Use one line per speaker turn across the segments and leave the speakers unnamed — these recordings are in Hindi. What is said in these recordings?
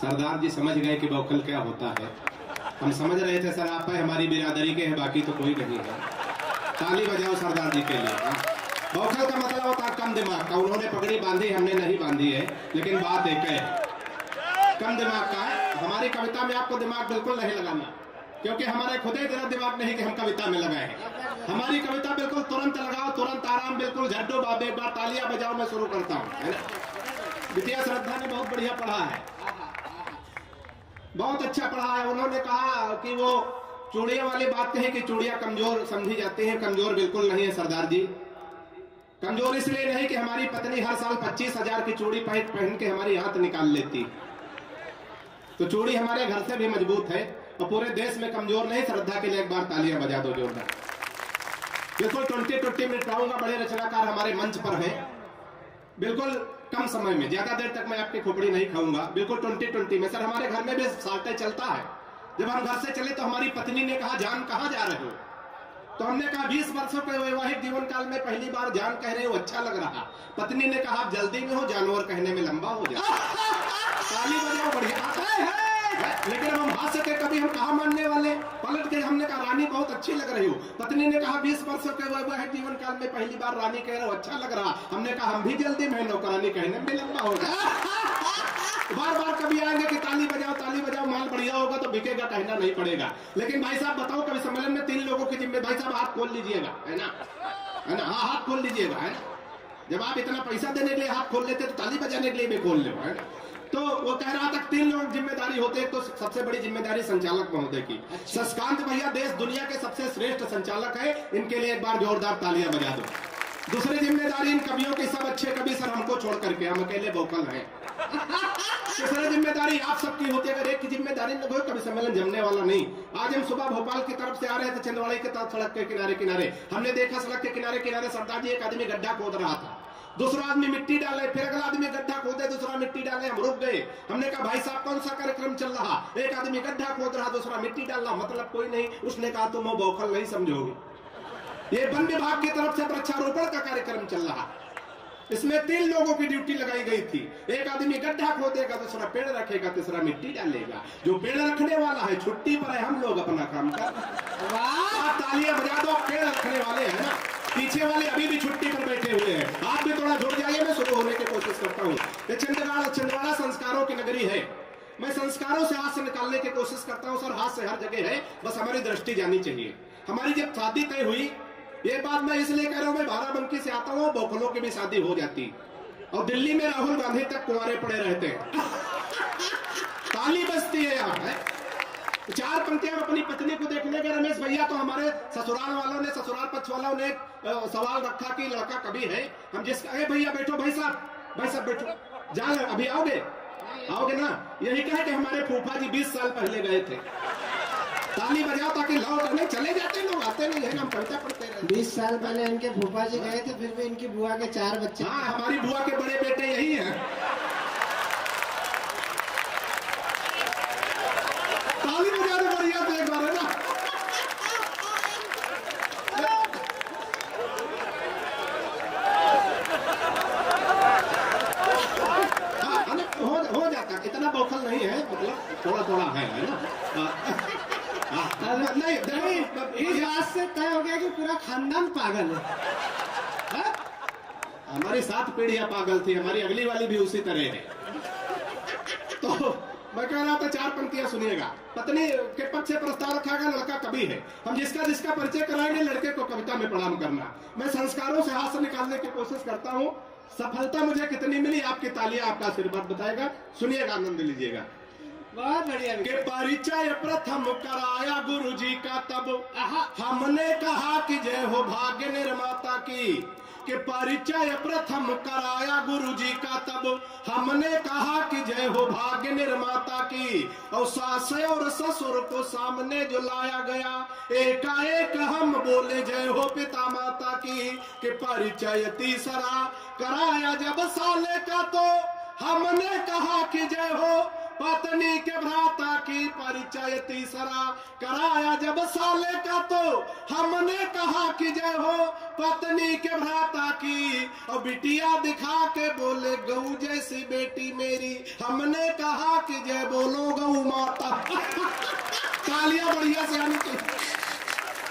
सरदार जी समझ गए कि बौखल क्या होता है। हम समझ रहे थे सर आप हमारी बिरादरी के हैं, बाकी तो कोई नहीं है। ताली बजाओ सरदार जी के लिए। बौखल का मतलब होता है कम दिमाग का। उन्होंने पगड़ी बांधी, हमने नहीं बांधी है, लेकिन बात एक है, कम दिमाग का है। हमारी कविता में आपको दिमाग बिल्कुल नहीं लगाना, क्योंकि हमारे खुद ही इतना दिमाग नहीं कि हम कविता में लगाए हैं। हमारी कविता बिल्कुल तुरंत लगाओ, तुरंत आराम, बिल्कुल झड्डो बाबे, एक बार तालियां बजाओ, मैं शुरू करता हूँ, है ना। विद्या श्रद्धा ने बहुत बढ़िया पढ़ा है, बहुत अच्छा पढ़ा है। उन्होंने कहा कि वो चूड़ियों वाली बात कही कि चूड़ियां कमजोर समझी जाती हैं। कमजोर बिल्कुल नहीं है सरदार जी। कमजोर इसलिए नहीं कि हमारी पत्नी हर साल 25,000 की चूड़ी पहन के हमारी हाथ निकाल लेती, तो चूड़ी हमारे घर से भी मजबूत है और पूरे देश में कमजोर नहीं। श्रद्धा के लिए एक बार तालियां बजा दो जोरदार। बिल्कुल 20 मिनट पाऊंगा। बड़े रचनाकार हमारे मंच पर हैं, बिल्कुल कम समय में, ज्यादा देर तक मैं आपकी खोपड़ी नहीं खाऊंगा। बिल्कुल 20 में। सर हमारे घर में भी साटे चलता है। जब हम घर से चले तो हमारी पत्नी ने कहा जान कहां जा रहे हो, तो हमने कहा 20 वर्षों के वैवाहिक जीवन काल में पहली बार जान कह रहे हो, अच्छा लग रहा। पत्नी ने कहा आप जल्दी में हो, जानवर कहने में लंबा हो जाए। ताली बजाओ, बढ़िया। लेकिन अब हम हाथ से कभी हम कहा मानने वाले, पलट के हमने कहा रानी बहुत अच्छी लग रही हो। पत्नी ने कहा 20 वर्षों के वैवाहिक जीवन काल में पहली बार रानी कह रहे हो, अच्छा लग रहा। हमने कहा हम भी जल्दी में, नौकरानी कहने में लंबा होगा। बार बार कभी आएंगे कि ताली बजाओ, माल बढ़िया होगा तो बिकेगा, कहना नहीं पड़ेगा। लेकिन भाई साहब बताओ, कभी सम्मेलन में 3 लोगों की जिम्मेदारी, भाई साहब हाथ खोल लीजिएगा, है ना, है ना, हाँ हाथ खोल लीजिएगा, है ना। जब आप इतना पैसा देने के लिए हाथ खोल लेते तो ताली बजाने के लिए भी खोल ले, है ना। तो वो कह रहा था 3 लोग जिम्मेदारी होते, तो सबसे बड़ी जिम्मेदारी संचालक महोदय की। शशकांत भैया देश दुनिया के सबसे श्रेष्ठ संचालक है, इनके लिए एक बार जोरदार तालियां बजा दो। दूसरी जिम्मेदारी इन कवियों की, सब अच्छे कवि सर हमको छोड़ करके, हम अकेले वोकल हैं। तीसरी जिम्मेदारी आप सबकी होती है। अगर एक की जिम्मेदारी न हो, कभी सम्मेलन जमने वाला नहीं। आज हम सुबह भोपाल की तरफ से आ रहे थे, छिंदवाड़ा की तरफ सड़क के किनारे हमने देखा सड़क के किनारे सरदार जी एक आदमी गड्ढा खोद रहा था, दूसरा आदमी मिट्टी डाले, फिर अगला आदमी गड्ढा खोदे, दूसरा मिट्टी डाले। हम रुक गए, हमने कहा भाई साहब कौन सा कार्यक्रम चल रहा। एक आदमी गड्ढा खोद रहा, दूसरा मिट्टी डाल रहा, मतलब कोई नहीं। उसने कहा तुम वो बौखल नहीं समझोगे, ये वन विभाग की तरफ से वृक्षारोपण का कार्यक्रम चल रहा। इसमें 3 लोगों की ड्यूटी लगाई गई थी। एक आदमी गड्ढा खोदेगा, दूसरा पेड़ रखेगा, तीसरा मिट्टी डालेगा। जो पेड़ रखने वाला है छुट्टी पर है, हम लोग अपना काम कर। तालियां बजा दो, पेड़ रखने वाले हैं ना, पीछे वाले अभी भी छुट्टी पर बैठे हुए हैं। आप भी थोड़ा जुड़ जाइए, मैं शुरू होने की कोशिश करता हूँ। ये छिंदवाड़ा संस्कारों की नगरी है। मैं संस्कारों से हाथ से निकालने की कोशिश करता हूँ सर, हाथ से हर जगह है, बस हमारी दृष्टि जानी चाहिए। हमारी जब शादी तय हुई, ये बात मैं इसलिए कह रहा हूँ, मैं बाराबंकी से आता हूँ, बौखलों की भी शादी हो जाती, और दिल्ली में राहुल गांधी तक कुंवारे पड़े रहते हैं। ताली बजती है यहाँ, है 4 पंक्तियां अपनी पत्नी को देखने के। रमेश भैया तो हमारे ससुराल वालों ने, ससुराल पक्ष वालों ने सवाल रखा कि लड़का कभी है। हम जिसका, अरे भैया बैठो, भाई साहब बैठो, जान अभी आओगे ना। यही कहे कि हमारे फूफा जी 20 साल पहले गए थे। ताली बजाओ ताकि लौट नहीं, चले जाते लोग, आते नहीं है, हम कविता पढ़ते रहे।
20 साल पहले इनके फूफा जी गए थे, फिर भी इनकी बुआ के 4 बच्चे।
हाँ, हमारी बुआ के बड़े बेटे यही हैं। ताली बजा दो बढ़िया से एक बार, है ना। हो जाता, इतना बौखल नहीं है, मतलब थोड़ा है ना। नहीं,
इस बात से तय हो गया कि पूरा खानदान पागल है।
हमारी 7 पीढ़ियां पागल थी, हमारी अगली वाली भी उसी तरह है। तो मैं कह रहा था 4 पंक्तियां सुनिएगा। पत्नी के पक्ष से प्रस्ताव रखा गया, लड़का कवि है। हम जिसका परिचय कराएंगे, लड़के को कविता में प्रणाम करना। मैं संस्कारों से हाथ से निकालने की कोशिश करता हूँ। सफलता मुझे कितनी मिली, आपकी तालियां, आपका आशीर्वाद बताएगा। सुनिएगा, आनंद लीजिएगा।
बहुत बढ़िया।
के परिचय प्रथम कराया गुरु जी का, तब हमने कहा कि जय हो भाग्य निर्माता की। के परिचय प्रथम कराया गुरु जी का, तब हमने कहा कि जय हो भाग्य निर्माता की। और सास और ससुर को सामने जो लाया गया, एकाएक हम बोले जय हो पिता माता की। के परिचय तीसरा कराया जब साले का, तो हमने कहा कि जय हो पत्नी के भ्राता की परिचय तीसरा कराया जब साले का तो हमने कहा कि जय हो पत्नी के भ्राता की, और बिटिया दिखा के बोले गऊ जैसी बेटी मेरी, हमने कहा कि जय बोलो गऊ माता। तालियां बढ़िया से आनी चाहिए।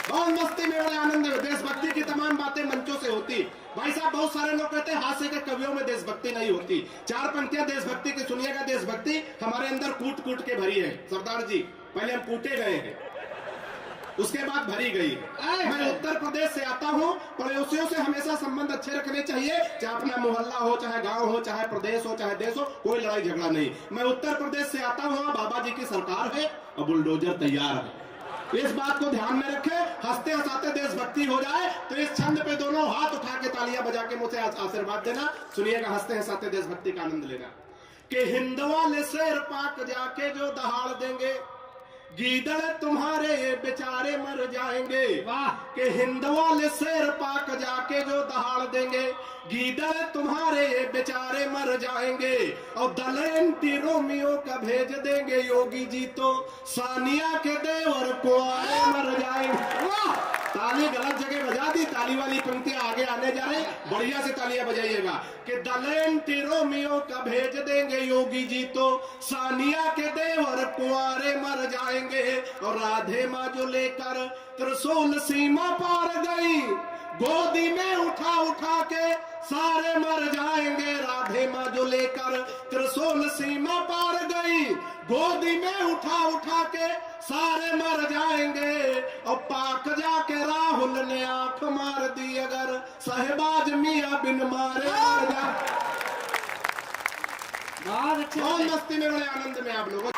बहुत मस्ती में बड़े आनंद में देशभक्ति की तमाम बातें मंचों से होती। भाई साहब बहुत सारे लोग कहते हैं हास्य के कवियों में देशभक्ति नहीं होती। चार पंक्तियां देशभक्ति की सुनिएगा। देशभक्ति हमारे अंदर कूट कूट के भरी है सरदार जी। पहले हम कूटे गए हैं, उसके बाद भरी गई है। मैं उत्तर प्रदेश से आता हूँ। पड़ोसियों से हमेशा संबंध अच्छे रखने चाहिए, चाहे अपना मोहल्ला हो, चाहे गांव हो, चाहे प्रदेश हो, चाहे देश हो, कोई लड़ाई झगड़ा नहीं। मैं उत्तर प्रदेश से आता हूँ, बाबा जी की सरकार है और बुलडोजर तैयार है। इस बात को ध्यान में रखें। हंसते हंसाते देशभक्ति हो जाए तो इस छंद पे दोनों हाथ उठा के तालियां बजा के मुझे आशीर्वाद देना। सुनिएगा, हंसते हंसाते देशभक्ति का आनंद लेना। कि हिंद वाले शेर पाक जाके जो दहाड़ देंगे, गीदड़ तुम्हारे बेचारे मर जाएंगे।
वाह।
कि हिंद वाले शेर पाक जाके जो दहाड़ देंगे, गीदड़ तुम्हारे बेचारे मर जाएंगे। और दल एंटी रोमियो का भेज देंगे योगी जी तो सानिया के देवर कुआरे मर जाएंगे। वाह। ताली गलत जगह बजा दी, ताली वाली पंक्तियां आगे आने जा रही, बढ़िया से तालियां बजाइएगा। कि दल एंटी रोमियो का भेज देंगे योगी जी तो सानिया के देवर कुआरे मर जाएंगे। और राधे माँ जो लेकर त्रिशूल सीमा पार गई, गोदी में उठा उठा के सारे मर जाएंगे। राधे माँ जो लेकर त्रिशूल सीमा पार गई, गोदी में उठा उठा के सारे मर जाएंगे। और पाक जाके राहुल ने आंख मार दी, अगर सहबाज मियां बिन मारे मर जा।
बहुत अच्छे
बहुत मस्ती में बड़े आनंद में आप लोग।